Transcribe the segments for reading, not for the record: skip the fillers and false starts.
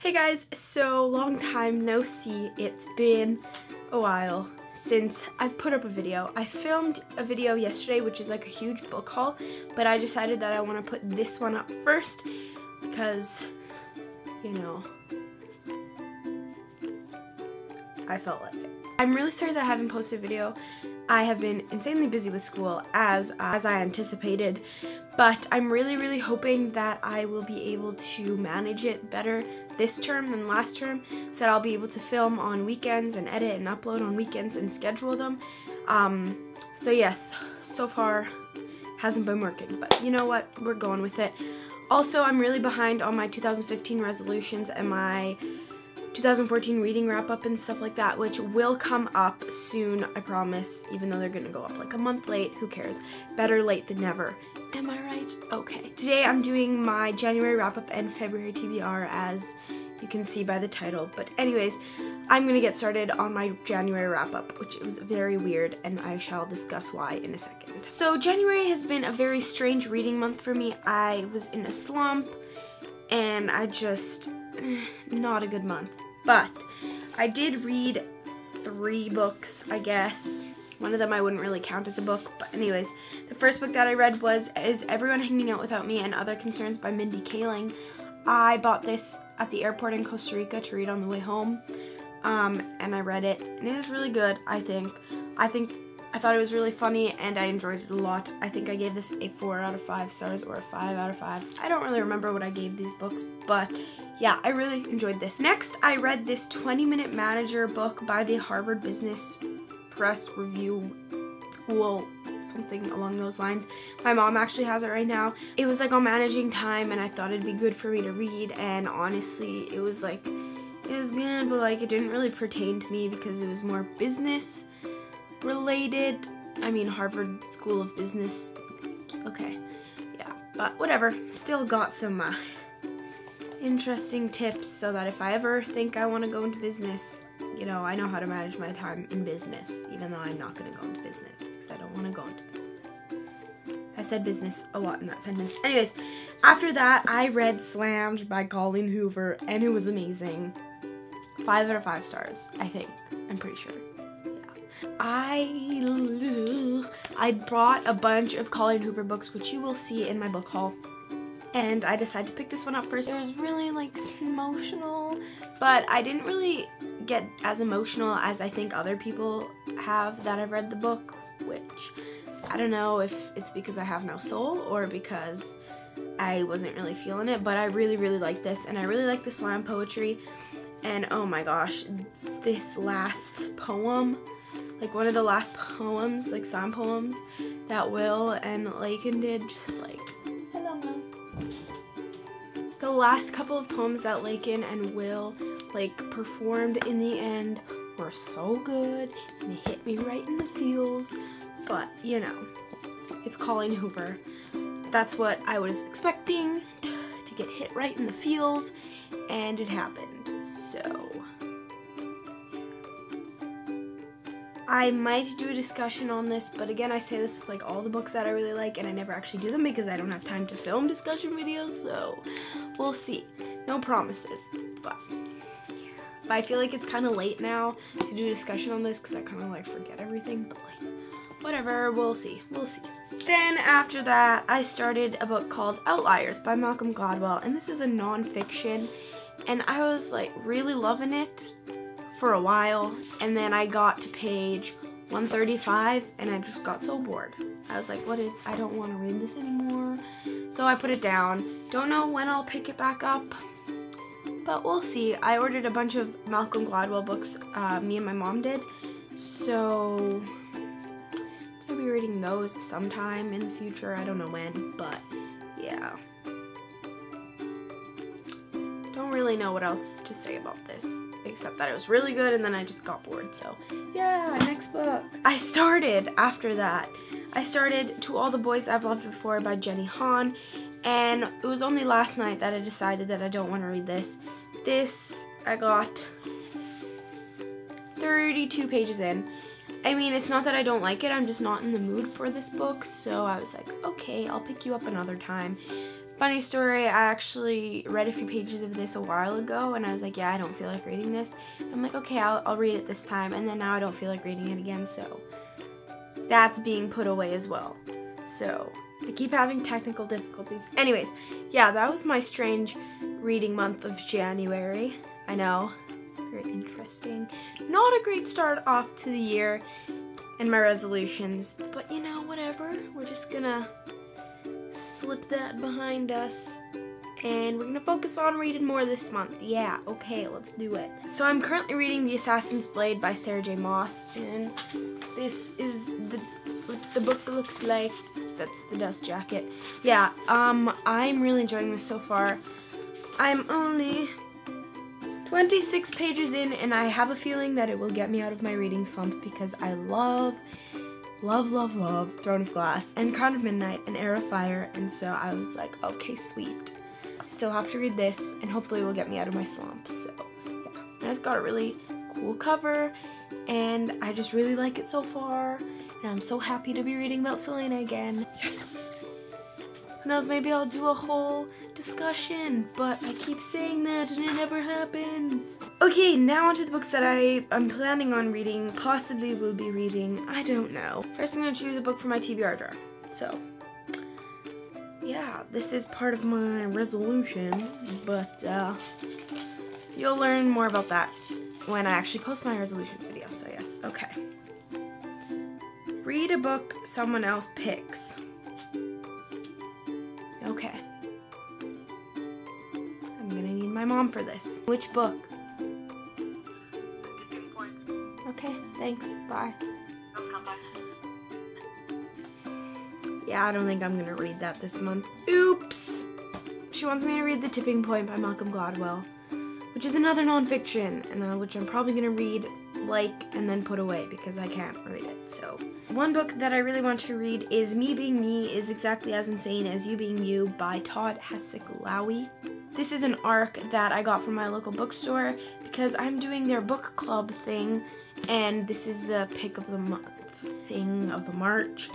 Hey guys, so long time no see. It's been a while since I've put up a video. I filmed a video yesterday, which is like a huge book haul, but I decided that I want to put this one up first because, you know, I felt like it. I'm really sorry that I haven't posted a video. I have been insanely busy with school as I anticipated, but I'm really hoping that I will be able to manage it better this term than last term, so that I'll be able to film on weekends and edit and upload on weekends and schedule them. So yes, so far hasn't been working, but you know what, we're going with it. Also, I'm really behind on my 2015 resolutions and my 2014 reading wrap up and stuff like that, which will come up soon, I promise, even though they're gonna go up like a month late. Who cares? Better late than never. Am I right? Okay. Today I'm doing my January wrap up and February TBR, as you can see by the title. But anyways, I'm gonna get started on my January wrap up, which was very weird, and I shall discuss why in a second. So January has been a very strange reading month for me. I was in a slump and I just, not a good month. But I did read 3 books, I guess. One of them I wouldn't really count as a book, but anyways, the first book that I read was Is Everyone Hanging Out Without Me and Other Concerns by Mindy Kaling. I bought this at the airport in Costa Rica to read on the way home, and I read it, and it was really good, I think. I thought it was really funny, and I enjoyed it a lot. I think I gave this a 4 out of 5 stars or a 5 out of 5. I don't really remember what I gave these books, but yeah, I really enjoyed this. Next, I read this 20-Minute Manager book by the Harvard Business Press Review School, something along those lines. My mom actually has it right now. It was like on managing time, and I thought it'd be good for me to read, and honestly, it was like, it was good, but like it didn't really pertain to me because it was more business related. I mean, Harvard School of Business, okay, yeah, but whatever. Still got some interesting tips so that if I ever think I want to go into business, you know, I know how to manage my time in business, even though I'm not going to go into business because I don't want to go into business. I said business a lot in that sentence. Anyways, after that, I read Slammed by Colleen Hoover, and it was amazing. 5 out of 5 stars, I think. I'm pretty sure. I brought a bunch of Colleen Hoover books, which you will see in my book haul, and I decided to pick this one up first. It was really like emotional, but I didn't really get as emotional as I think other people have that have read the book, which I don't know if it's because I have no soul or because I wasn't really feeling it, but I really liked this, and I really like the slam poetry, and oh my gosh, this last poem, like one of the last poems, like slam poems that Will and Lakin did, just like, hello Mom. The last couple of poems that Lakin and Will like performed in the end were so good, and it hit me right in the feels. But you know, it's Colleen Hoover. That's what I was expecting, to get hit right in the feels, and it happened. So I might do a discussion on this, but again, I say this with like all the books that I really like, and I never actually do them because I don't have time to film discussion videos, so we'll see. No promises, but I feel like it's kind of late now to do a discussion on this because I kind of like forget everything, but like, whatever, we'll see. Then after that, I started a book called Outliers by Malcolm Gladwell, and this is a non-fiction, and I was like really loving it for a while, and then I got to page 135 and I just got so bored. I was like, I don't want to read this anymore. So I put it down. Don't know when I'll pick it back up, but we'll see. I ordered a bunch of Malcolm Gladwell books, me and my mom did, so I'll be reading those sometime in the future. I don't know when, but yeah. Don't really know what else to say about this, except that it was really good, and then I just got bored, so yeah, next book. After that, I started To All the Boys I've Loved Before by Jenny Han, and it was only last night that I decided that I don't want to read this. I got 32 pages in. I mean, it's not that I don't like it, I'm just not in the mood for this book, so I was like, okay, I'll pick you up another time. Funny story, I actually read a few pages of this a while ago, and I was like, yeah, I don't feel like reading this. I'm like, okay, I'll read it this time, and then now I don't feel like reading it again, so that's being put away as well. So I keep having technical difficulties. Anyways, yeah, that was my strange reading month of January. I know, it's very interesting. Not a great start off to the year and my resolutions, but you know, whatever. We're just gonna slip that behind us, and we're gonna focus on reading more this month. Yeah, okay, let's do it. So I'm currently reading The Assassin's Blade by Sarah J. Maas, and this is what the book looks like. That's the dust jacket. Yeah, I'm really enjoying this so far. I'm only 26 pages in, and I have a feeling that it will get me out of my reading slump because I love Throne of Glass and Crown of Midnight and Heir of Fire, and so I was like, okay, sweet. Still have to read this, and hopefully it will get me out of my slump. So yeah, and it's got a really cool cover, and I just really like it so far, and I'm so happy to be reading about Selena again. Yes! Who knows, maybe I'll do a whole discussion, but I keep saying that and it never happens. Okay, now onto the books that I'm planning on reading, possibly will be reading, I don't know. First I'm going to choose a book for my TBR jar. So, yeah, this is part of my resolution, but you'll learn more about that when I actually post my resolutions video, so yes, okay. Read a book someone else picks. Okay. I'm gonna need my mom for this. Which book? Okay, thanks. Bye. Yeah, I don't think I'm gonna read that this month. Oops! She wants me to read The Tipping Point by Malcolm Gladwell, which is another nonfiction, and which I'm probably gonna read, and then put away because I can't read it, so. One book that I really want to read is Me Being Me is Exactly as Insane as You Being You by Todd Hasekalawi. This is an arc that I got from my local bookstore because I'm doing their book club thing, and this is the pick of the month thing of March.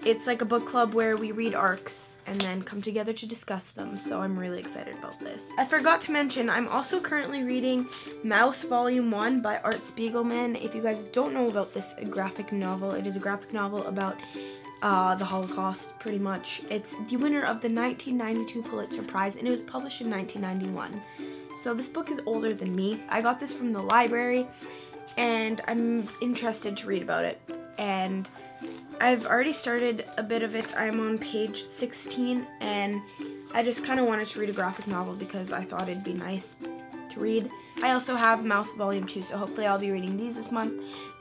It's like a book club where we read arcs and then come together to discuss them, so I'm really excited about this. I forgot to mention, I'm also currently reading Mouse Volume 1 by Art Spiegelman. If you guys don't know about this graphic novel, it is a graphic novel about the Holocaust, pretty much. It's the winner of the 1992 Pulitzer Prize, and it was published in 1991. So this book is older than me. I got this from the library, and I'm interested to read about it. And I've already started a bit of it. I'm on page 16, and I just kind of wanted to read a graphic novel because I thought it'd be nice to read. I also have Mouse Volume 2, so hopefully I'll be reading these this month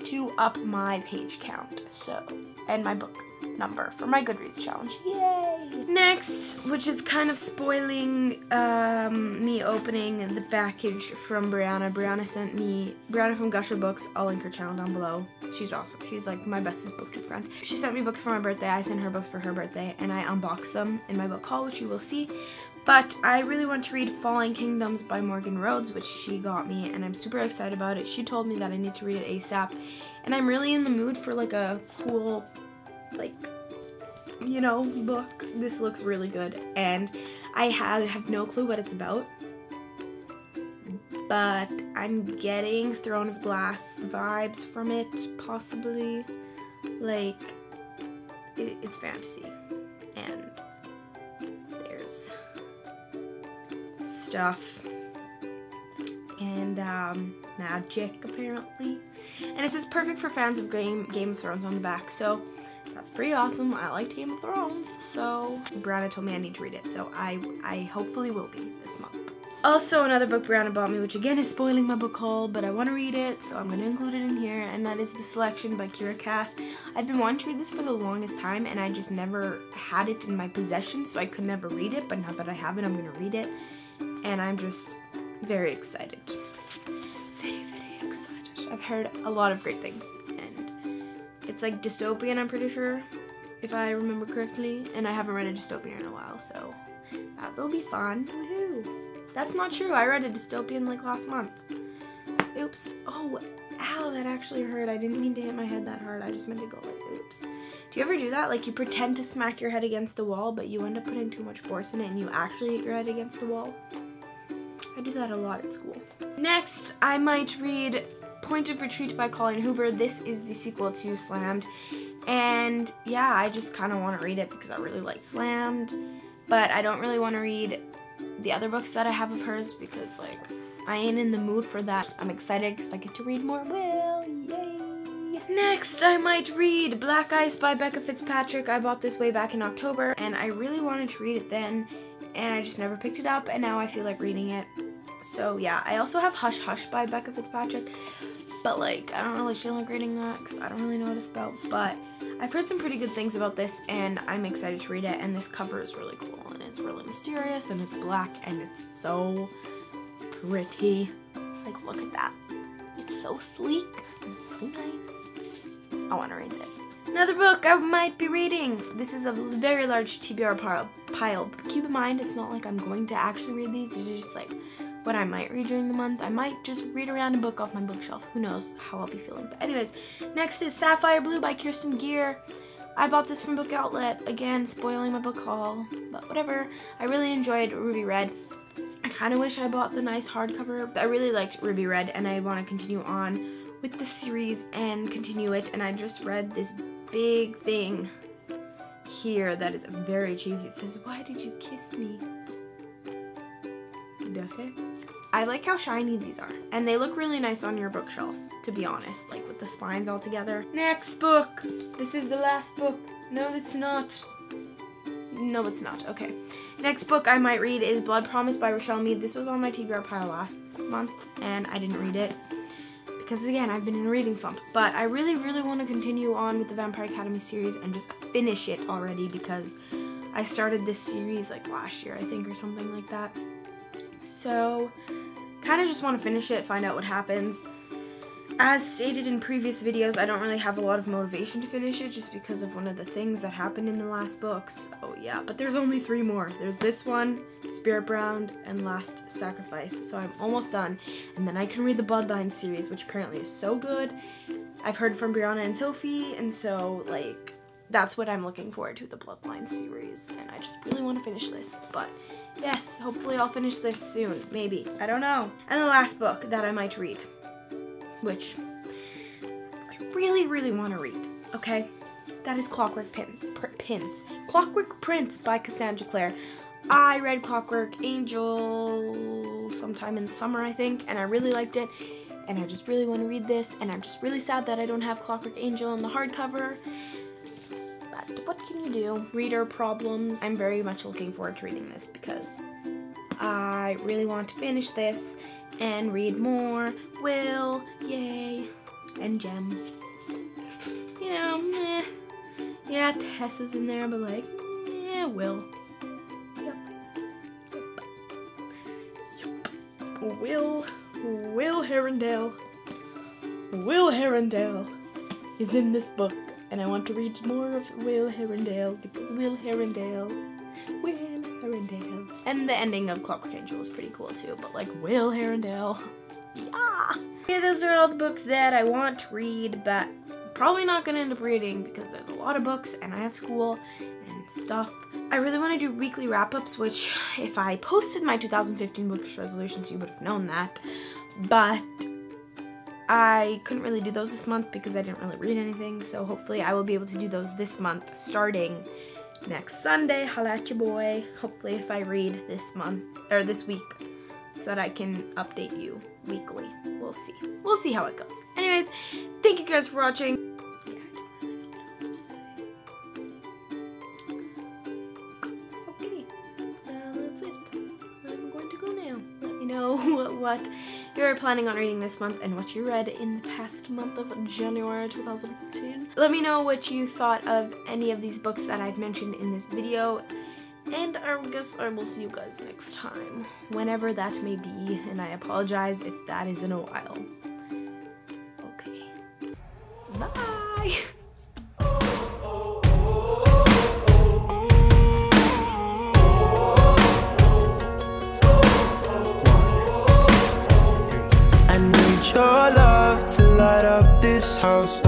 to up my page count, so, and my book number for my Goodreads challenge. Yay! Next, which is kind of spoiling me opening the package from Brianna. Brianna from Gusher Books, I'll link her channel down below. She's awesome. She's like my bestest booktube friend. She sent me books for my birthday, I sent her books for her birthday, and I unboxed them in my book haul, which you will see. But I really want to read Falling Kingdoms by Morgan Rhodes, which she got me, and I'm super excited about it. She told me that I need to read it ASAP, and I'm really in the mood for like a cool, like, you know, book. This looks really good, and I have no clue what it's about, but I'm getting Throne of Glass vibes from it, possibly. Like, it's fantasy, and there's stuff and magic apparently, and it says perfect for fans of Game of Thrones on the back, so that's pretty awesome. I liked Game of Thrones, so Brianna told me I need to read it, so I hopefully will be this month. Also, another book Brianna bought me, which again is spoiling my book haul, but I want to read it, so I'm going to include it in here, and that is The Selection by Kira Cass. I've been wanting to read this for the longest time, and I just never had it in my possession, so I could never read it, but now that I have it, I'm going to read it, and I'm just very excited. Very, very excited. I've heard a lot of great things, and it's like dystopian, I'm pretty sure, if I remember correctly, and I haven't read a dystopian in a while, so that will be fun. Woohoo! That's not true. I read a dystopian like last month. Oops. Oh, ow, that actually hurt. I didn't mean to hit my head that hard. I just meant to go like, oops. Do you ever do that? Like you pretend to smack your head against a wall, but you end up putting too much force in it and you actually hit your head against the wall? I do that a lot at school. Next, I might read Point of Retreat by Colleen Hoover. This is the sequel to Slammed. And yeah, I just kind of want to read it because I really like Slammed. But I don't really want to read the other books that I have of hers because like I ain't in the mood for that. I'm excited because I get to read more Will. Yay! Next, I might read Black Ice by Becca Fitzpatrick. I bought this way back in October and I really wanted to read it then and I just never picked it up and now I feel like reading it. So yeah, I also have Hush Hush by Becca Fitzpatrick, but like I don't really feel like reading that because I don't really know what it's about, but I've heard some pretty good things about this and I'm excited to read it, and this cover is really cool and it's really mysterious and it's black and it's so pretty. Like look at that. It's so sleek and so nice. I want to read it. Another book I might be reading. This is a very large TBR pile. Keep in mind it's not like I'm going to actually read these. These are just like what I might read during the month. I might just read a random book off my bookshelf. Who knows how I'll be feeling. But anyways, next is Sapphire Blue by Kirsten Gear. I bought this from Book Outlet. Again, spoiling my book haul, but whatever. I really enjoyed Ruby Red. I kind of wish I bought the nice hardcover. I really liked Ruby Red and I want to continue on with the series and continue it, and I just read this big thing here that is very cheesy. It says, "Why did you kiss me?" The heck? I like how shiny these are, and they look really nice on your bookshelf, to be honest, like with the spines all together. Next book. This is the last book. No, it's not. No, it's not. Okay. Next book I might read is Blood Promise by Rochelle Mead. This was on my TBR pile last month, and I didn't read it because, again, I've been in a reading slump. But I really, really want to continue on with the Vampire Academy series and just finish it already because I started this series like last year, I think, or something like that. So, kind of just want to finish it, find out what happens. As stated in previous videos, I don't really have a lot of motivation to finish it just because of one of the things that happened in the last books. Oh yeah, but there's only 3 more. There's this one, Spirit Bound, and Last Sacrifice. So I'm almost done. And then I can read the Bloodline series, which apparently is so good. I've heard from Brianna and Sophie, and so like that's what I'm looking forward to, the Bloodline series. And I just really want to finish this. But yes, hopefully I'll finish this soon. Maybe. I don't know. And the last book that I might read, which I really, really want to read, okay? That is Clockwork Prince by Cassandra Clare. I read Clockwork Angel sometime in the summer, I think, and I really liked it, and I just really want to read this, and I'm just really sad that I don't have Clockwork Angel in the hardcover, but what can you do? Reader problems. I'm very much looking forward to reading this because I really want to finish this and read more Will, yay, and Gem. You know, yeah, Tess is in there, but like, yeah, Will. Yep. Will Herondale. Will Herondale is in this book, and I want to read more of Will Herondale because Will Herondale. And the ending of Clockwork Angel is pretty cool too, but like Will Herondale. Yeah. Okay, those are all the books that I want to read, but probably not gonna end up reading because there's a lot of books and I have school and stuff. I really want to do weekly wrap-ups, which if I posted my 2015 bookish resolutions, you would have known that, but I couldn't really do those this month because I didn't really read anything, so hopefully I will be able to do those this month starting next Sunday. Holla at your boy. Hopefully if I read this month or this week so that I can update you weekly. We'll see. We'll see how it goes. Anyways, thank you guys for watching. Okay, that's it. I'm going to go now. Let me know what you're planning on reading this month and what you read in the past month of January 2015. Let me know what you thought of any of these books that I've mentioned in this video, and I guess I will see you guys next time, whenever that may be, and I apologize if that is in a while. Okay. Bye! Your love to light up this house.